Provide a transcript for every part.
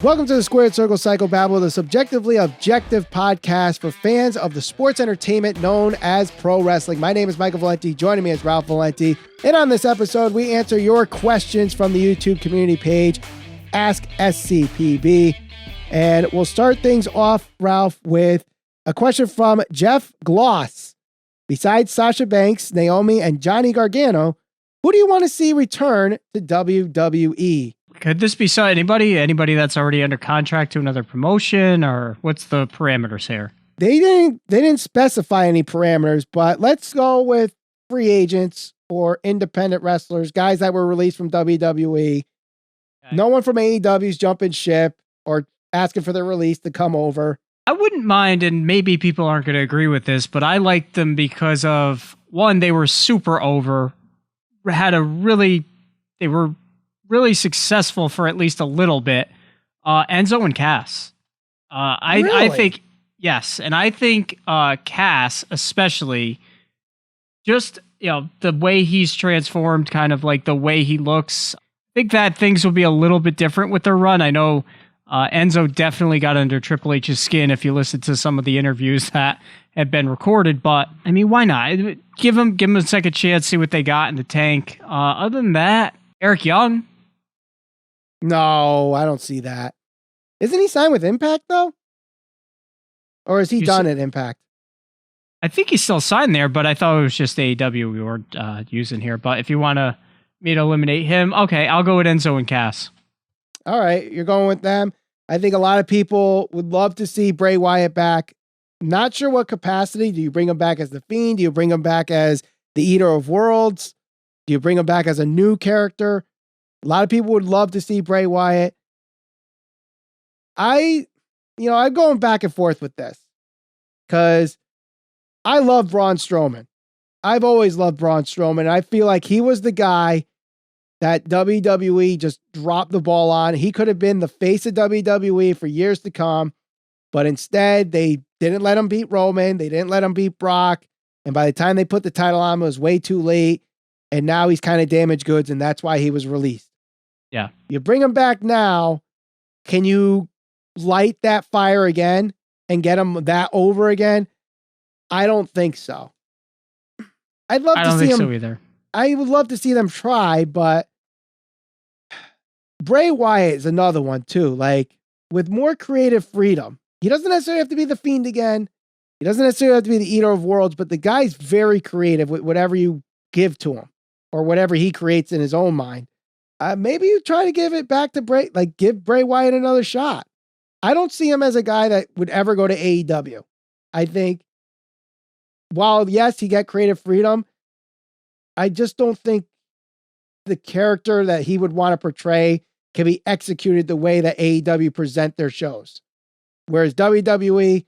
Welcome to the Squared Circle Psychobabble, the subjectively objective podcast for fans of the sports entertainment known as pro wrestling. My name is Michael Valenti. Joining me is Ralph Valenti. And on this episode, we answer your questions from the YouTube community page, Ask SCPB. And we'll start things off, Ralph, with a question from Jeff Gloss. Besides Sasha Banks, Naomi, and Johnny Gargano, who do you want to see return to WWE? Could this be anybody that's already under contract to another promotion, or what's the parameters here? They didn't specify any parameters, but let's go with free agents or independent wrestlers, guys that were released from WWE. Okay. No one from AEW's jumping ship or asking for their release to come over. I wouldn't mind, and maybe people aren't going to agree with this, but I liked them because of, one, they were super over, they were really successful for at least a little bit. Enzo and Cass. I think, yes. And I think Cass, especially, just, the way he's transformed, kind of like the way he looks. I think that things will be a little bit different with their run. I know Enzo definitely got under Triple H's skin if you listen to some of the interviews that have been recorded, but I mean, why not? Give him a second chance, see what they got in the tank. Other than that, Eric Young. No, I don't see that. Isn't he signed with Impact, though? Or is he done at Impact? I think he's still signed there, but I thought it was just AEW we were using here. But if you want me to eliminate him, okay, I'll go with Enzo and Cass. All right, you're going with them. I think a lot of people would love to see Bray Wyatt back. Not sure what capacity. Do you bring him back as the Fiend? Do you bring him back as the Eater of Worlds? Do you bring him back as a new character? A lot of people would love to see Bray Wyatt. I'm going back and forth with this because I love Braun Strowman. I've always loved Braun Strowman. I feel like he was the guy that WWE just dropped the ball on. He could have been the face of WWE for years to come, but instead they didn't let him beat Roman. They didn't let him beat Brock. And by the time they put the title on him, it was way too late. And now he's kind of damaged goods, and that's why he was released. Yeah. You bring him back now. Can you light that fire again and get him that over again? I don't think so. I don't think so either. I would love to see them try, but Bray Wyatt is another one too. Like, with more creative freedom, he doesn't necessarily have to be the Fiend again. He doesn't necessarily have to be the Eater of Worlds, but the guy's very creative with whatever you give to him or whatever he creates in his own mind. Maybe you try to give it back to Bray, like give Bray Wyatt another shot. I don't see him as a guy that would ever go to AEW. I think while, yes, he got creative freedom, I just don't think the character that he would want to portray can be executed the way that AEW present their shows. Whereas WWE,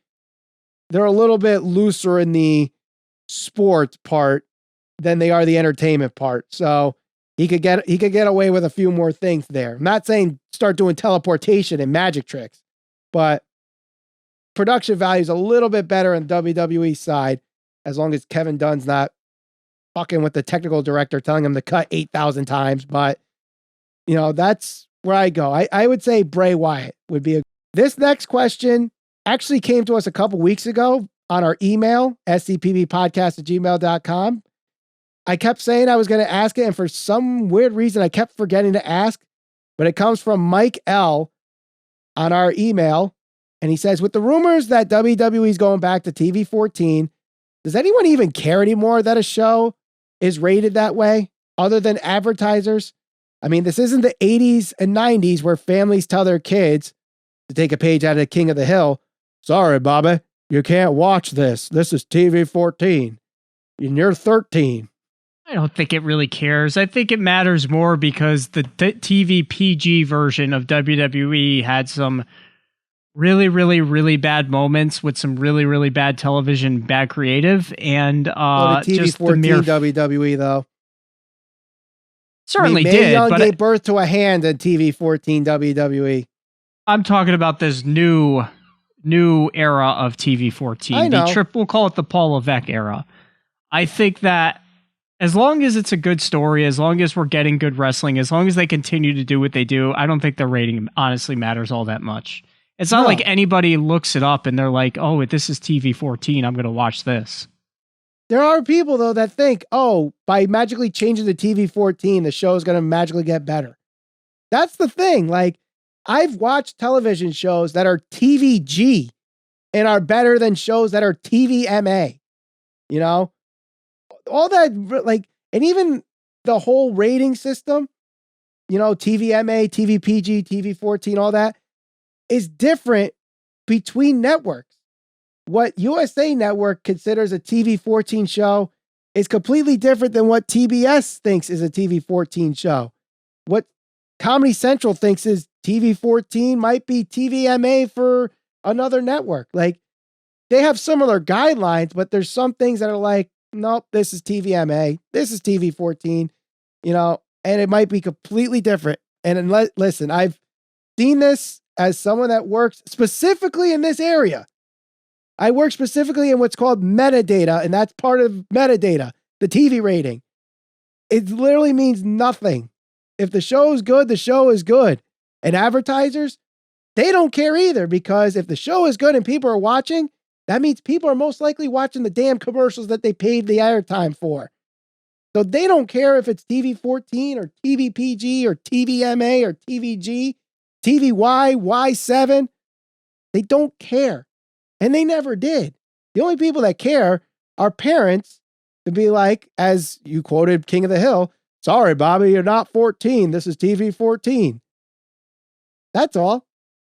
they're a little bit looser in the sports part than they are the entertainment part. So he could get away with a few more things there. I'm not saying start doing teleportation and magic tricks, but production value is a little bit better on WWE side, as long as Kevin Dunn's not fucking with the technical director telling him to cut 8,000 times. But, that's where I go. I would say Bray Wyatt would be This next question actually came to us a couple weeks ago on our email, scpbpodcast@gmail.com. I kept saying I was going to ask it, and for some weird reason, I kept forgetting to ask, but it comes from Mike L on our email, and he says, with the rumors that WWE is going back to TV 14, does anyone even care anymore that a show is rated that way, other than advertisers? I mean, this isn't the 80s and 90s where families tell their kids, to take a page out of the King of the Hill, sorry, Bobby, you can't watch this. This is TV 14, and you're 13. I don't think it really cares. I think it matters more because the TV PG version of WWE had some really, really, really bad moments with some really, really bad television, bad creative, and the TV just 14 the mere WWE though certainly Mae did. Young But gave birth to a hand in TV 14 WWE. I'm talking about this new era of TV 14. I know. We'll call it the Paul Levesque era. I think that As long as it's a good story, as long as we're getting good wrestling, as long as they continue to do what they do, I don't think the rating honestly matters all that much. It's not like anybody looks it up and they're like, oh, this is TV 14. I'm going to watch this. There are people, though, that think, oh, by magically changing to TV 14, the show is going to magically get better. That's the thing. Like, I've watched television shows that are TVG and are better than shows that are TVMA. You know? All that, like, and even the whole rating system, you know, TVMA, TVPG, TV14, all that is different between networks. What USA Network considers a TV14 show is completely different than what TBS thinks is a TV14 show. What Comedy Central thinks is TV14 might be TVMA for another network. Like, they have similar guidelines, but there's some things that are like, nope, this is TVMA, this is TV14, you know, and it might be completely different. And listen, I've seen this as someone that works specifically in this area. I work specifically in what's called metadata, and that's part of metadata, the TV rating. It literally means nothing. If the show is good, the show is good. And advertisers, they don't care either, because if the show is good and people are watching, that means people are most likely watching the damn commercials that they paid the airtime for. So they don't care if it's TV 14 or TV PG or TVMA or TVG, TVY, Y7. They don't care. And they never did. The only people that care are parents to be like, as you quoted King of the Hill, sorry, Bobby, you're not 14. This is TV 14. That's all.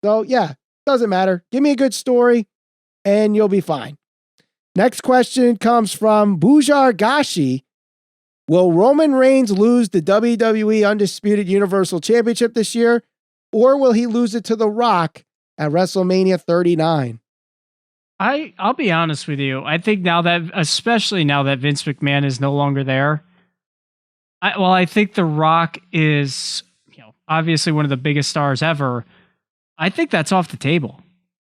So yeah, doesn't matter. Give me a good story and you'll be fine. Next question comes from Bujar Gashi. Will Roman Reigns lose the WWE Undisputed Universal Championship this year, or will he lose it to The Rock at WrestleMania 39? I'll be honest with you. I think especially now that Vince McMahon is no longer there, I think The Rock is, obviously one of the biggest stars ever. I think that's off the table.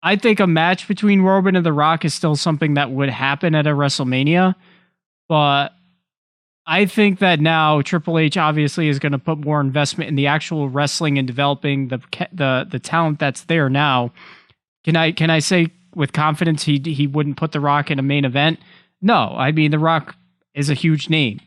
I think a match between Roman and The Rock is still something that would happen at a WrestleMania, but I think that now Triple H obviously is going to put more investment in the actual wrestling and developing the talent that's there now. Can I say with confidence he wouldn't put The Rock in a main event? No, I mean The Rock is a huge name.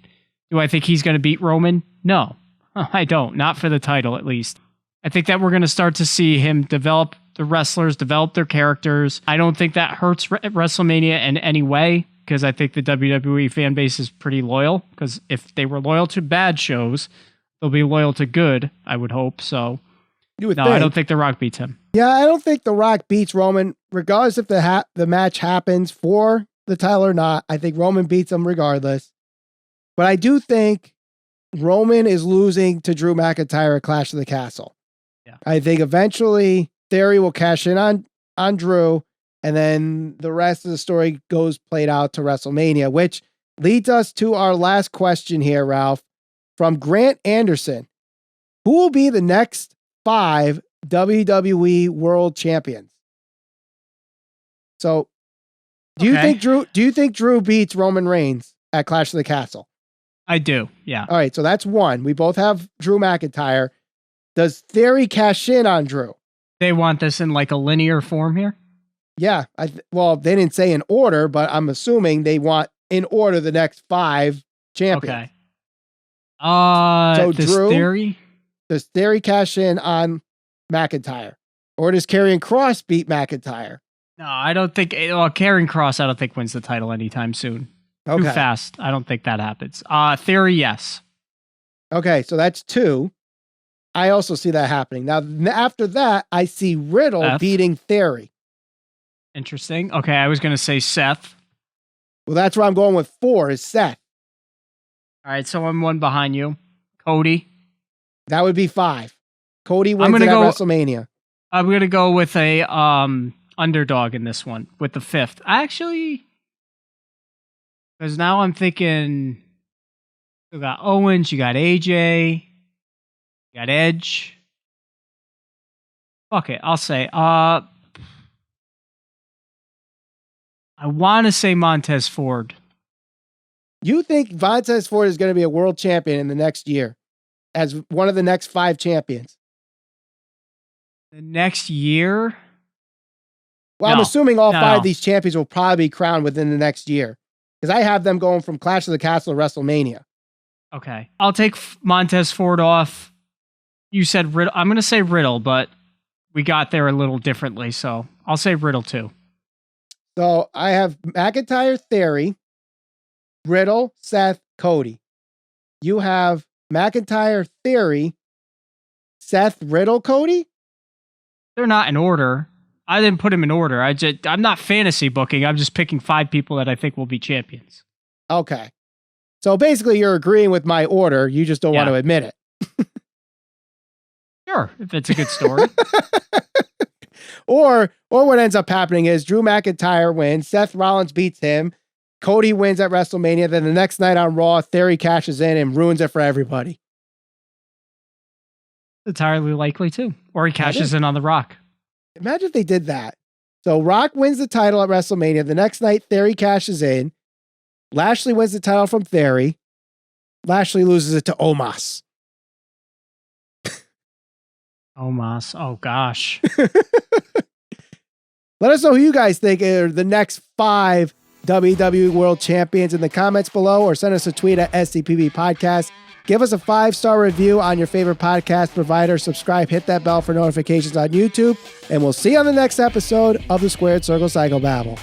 Do I think he's going to beat Roman? No, I don't. Not for the title, at least. I think that we're going to start to see him develop the wrestlers, develop their characters. I don't think that hurts WrestleMania in any way, because I think the WWE fan base is pretty loyal, because if they were loyal to bad shows, they'll be loyal to good, I would hope. So, I don't think The Rock beats him. Yeah, I don't think The Rock beats Roman, regardless if the match happens for the title or not. I think Roman beats him regardless. But I do think Roman is losing to Drew McIntyre at Clash of the Castle. Yeah. I think eventually Theory will cash in on Drew, and then the rest of the story goes played out to WrestleMania, which leads us to our last question here, Ralph, from Grant Anderson. Who will be the next 5 WWE World Champions? So, do you think Drew beats Roman Reigns at Clash of the Castle? I do. Yeah. All right, so that's one. We both have Drew McIntyre. Does Theory cash in on Drew? They want this in like a linear form here? Yeah. Well, they didn't say in order, but I'm assuming they want in order the next 5 champions. Okay. So Drew, does Theory cash in on McIntyre? Or does Karrion Kross beat McIntyre? No, I don't think. Well, Karrion Kross, I don't think wins the title anytime soon. Okay. Too fast. I don't think that happens. Theory, yes. Okay, so that's 2. I also see that happening. Now, after that, I see Riddle beating Theory. Interesting. Okay, I was going to say Seth. Well, that's where I'm going with 4 is Seth. All right, so I'm 1 behind you. Cody. That would be 5. Cody wins at WrestleMania. I'm going to go with a underdog in this one with the 5th. Because now I'm thinking you got Owens, you got AJ, you got Edge. Fuck it, I'll say. I want to say Montez Ford. You think Montez Ford is going to be a world champion in the next year as one of the next 5 champions? The next year? Well, I'm assuming all 5 of these champions will probably be crowned within the next year because I have them going from Clash of the Castle to WrestleMania. Okay. I'll take Montez Ford off. You said Riddle. I'm going to say Riddle, but we got there a little differently, so I'll say Riddle too. So I have McIntyre, Theory, Riddle, Seth, Cody. You have McIntyre, Theory, Seth, Riddle, Cody? They're not in order. I didn't put them in order. I'm not fantasy booking. I'm just picking 5 people that I think will be champions. Okay. So basically you're agreeing with my order. You just don't want to admit it. Sure, if it's a good story. Or what ends up happening is Drew McIntyre wins, Seth Rollins beats him, Cody wins at WrestleMania, then the next night on Raw, Theory cashes in and ruins it for everybody. Entirely likely too. Or he cashes in on The Rock. Imagine if they did that. So Rock wins the title at WrestleMania. The next night, Theory cashes in. Lashley wins the title from Theory. Lashley loses it to Omos. Omos. Oh, gosh. Let us know who you guys think are the next 5 WWE World Champions in the comments below, or send us a tweet at SCPB Podcast. Give us a 5-star review on your favorite podcast provider. Subscribe, hit that bell for notifications on YouTube, and we'll see you on the next episode of the Squared Circle Psycho Babble.